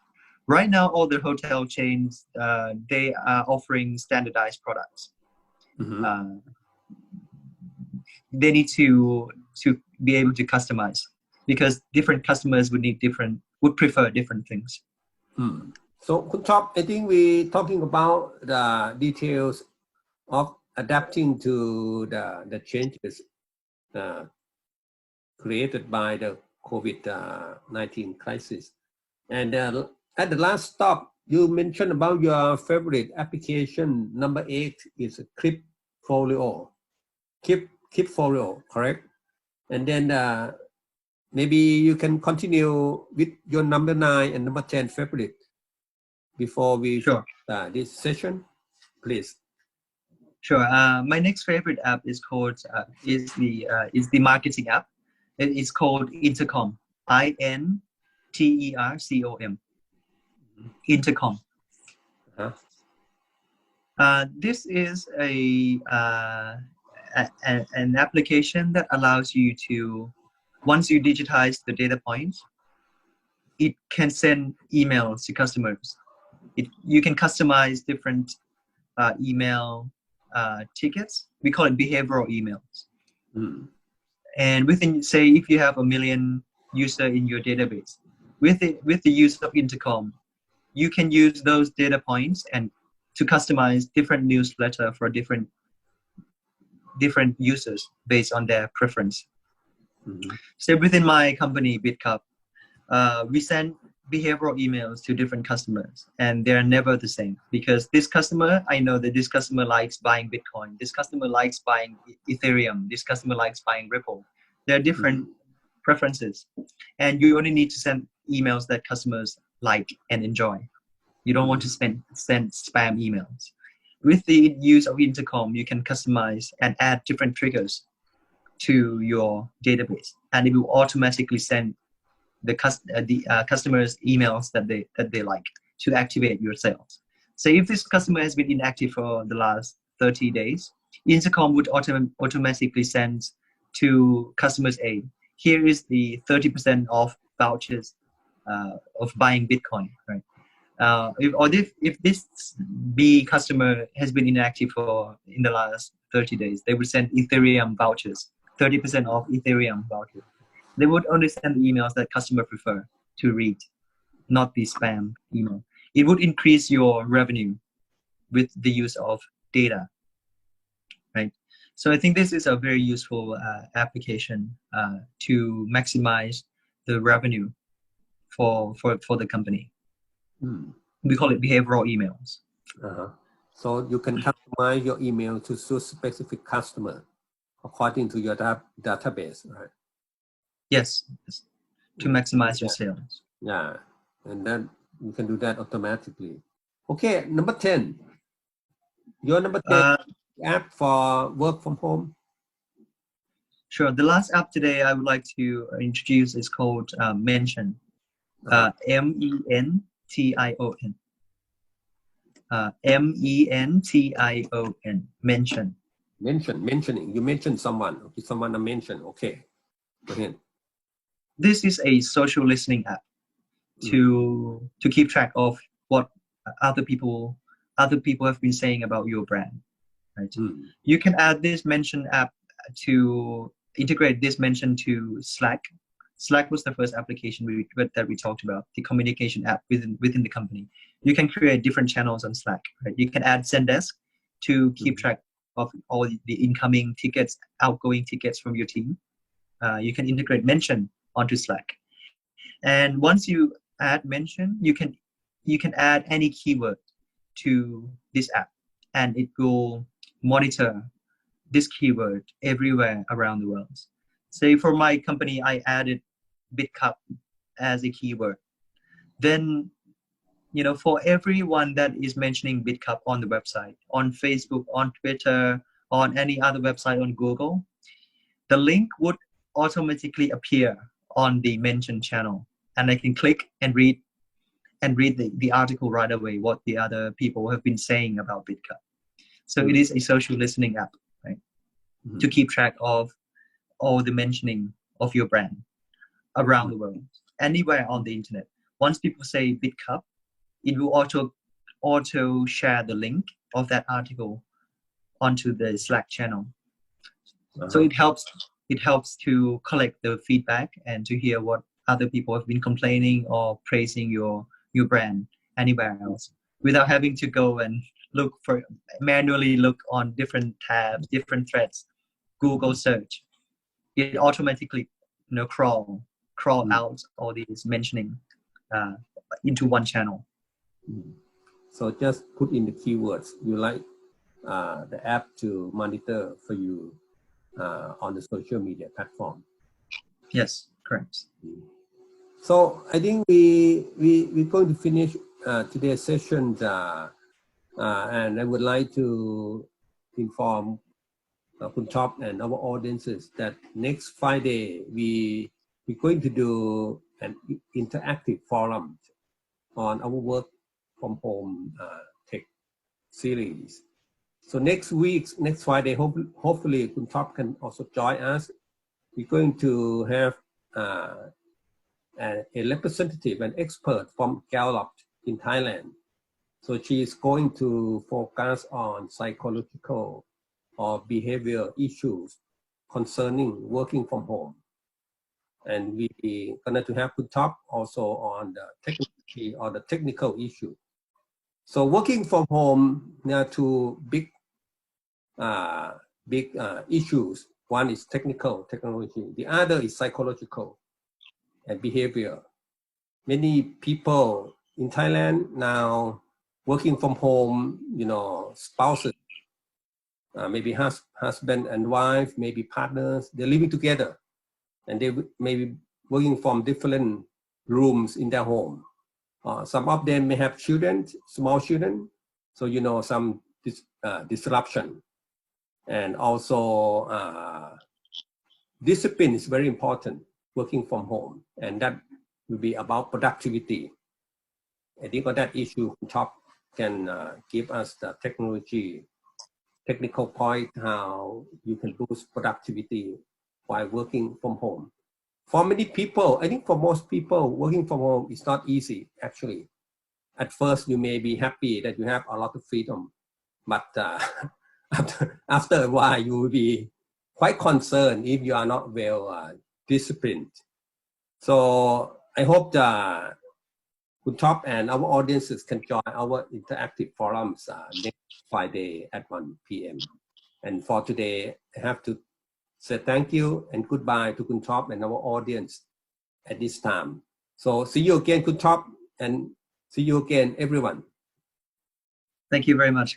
[SPEAKER 2] Right now, all the hotel chains, they are offering standardized products. They need to be able to customize because different customers would prefer different things.
[SPEAKER 1] So, Top, I think we talking about the details of adapting to the changes created by the COVID-19 crisis. And at the last stop, you mentioned about your favorite application. Number 8 is Clipfolio. Clipfolio, correct? And then maybe you can continue with your number 9 and number 10 favorite before we start this session, please.
[SPEAKER 2] Sure. My next favorite app is called is the marketing app. It's called Intercom. INTERCOM. Intercom. This is an application that allows you to, once you digitize the data points, it can send emails to customers. You can customize different email tickets. We call it behavioral emails. And within, say, if you have 1 million users in your database, with the use of Intercom, you can use those data points and to customize different newsletter for different users based on their preference. So within my company, BitCup, we send behavioral emails to different customers, and they're never the same, because this customer, I know that this customer likes buying Bitcoin, this customer likes buying Ethereum, this customer likes buying Ripple. There are different preferences, and you only need to send emails that customers like and enjoy. You don't want to send spam emails. With the use of Intercom, you can customize and add different triggers to your database, and it will automatically send the customers emails that they like to activate your sales. So if this customer has been inactive for the last 30 days, Intercom would automatically send to customers A, here is the 30% off vouchers of buying Bitcoin, right? If this B customer has been inactive in the last 30 days, they would send Ethereum vouchers, 30% off Ethereum vouchers. They would only send emails that customer prefer to read, not the spam email. It would increase your revenue with the use of data, right? So I think this is a very useful application to maximize the revenue for the company. We call it behavioral emails.
[SPEAKER 1] So you can customize your email to suit specific customer according to your database, right?
[SPEAKER 2] Yes, to maximize your sales.
[SPEAKER 1] Yeah, and then you can do that automatically. Okay, number 10. Your number 10 app for work from home.
[SPEAKER 2] Sure. The last app today I would like to introduce is called Mention. MENTION. MENTION. Mention.
[SPEAKER 1] Mentioning. You mention someone. Okay, someone to mention. Okay. Go ahead.
[SPEAKER 2] This is a social listening app to keep track of what other people have been saying about your brand, right? You can add this Mention app to integrate this Mention to Slack. Slack was the first application that we talked about, the communication app within the company. You can create different channels on Slack, right? You can add Zendesk to keep track of all the incoming tickets, outgoing tickets from your team. You can integrate Mention onto Slack, and once you add Mention, you can add any keyword to this app, and it will monitor this keyword everywhere around the world. Say for my company, I added BitCup as a keyword. Then, for everyone that is mentioning BitCup on the website, on Facebook, on Twitter, on any other website, on Google, the link would automatically appear on the Mention channel, and I can click and read the article right away, what the other people have been saying about BitCup. So it is a social listening app, right? To keep track of all the mentioning of your brand around the world, anywhere on the internet. Once people say BitCup, it will auto share the link of that article onto the Slack channel. So it helps to collect the feedback and to hear what other people have been complaining or praising your brand anywhere else, without having to go and manually look on different tabs, different threads, Google search. It automatically crawl out all these mentioning into one channel.
[SPEAKER 1] So just put in the keywords you like the app to monitor for you on the social media platform.
[SPEAKER 2] Yes, correct.
[SPEAKER 1] So I think we're going to finish today's session, and I would like to inform Kun Topp and our audiences that next Friday we're going to do an interactive forum on our work from home tech series. So next Friday, hopefully Kun Topp can also join us. We're going to have a representative, an expert from Gallup in Thailand. So she is going to focus on psychological or behavior issues concerning working from home. And we're going to have Kun Topp also on the technical issue. So working from home, there are two big issues. One is technology. The other is psychological and behavior. many people in Thailand now working from home, you know, spouses, maybe husband and wife, maybe partners, they're living together and they may be working from different rooms in their home. Some of them may have children, small children, so you know some disruption. And also discipline is very important working from home, and that will be about productivity. I think on that issue, Top can give us the technical point how you can boost productivity while working from home. For many people, I think for most people, working from home is not easy, actually. At first, you may be happy that you have a lot of freedom, but after a while, you will be quite concerned if you are not well disciplined. So I hope that Kun Top and our audiences can join our interactive forums next Friday at 1 p.m. And for today, I have to say thank you and goodbye to Kun Top and our audience at this time. So see you again, Kun Top, and see you again, everyone.
[SPEAKER 2] Thank you very much.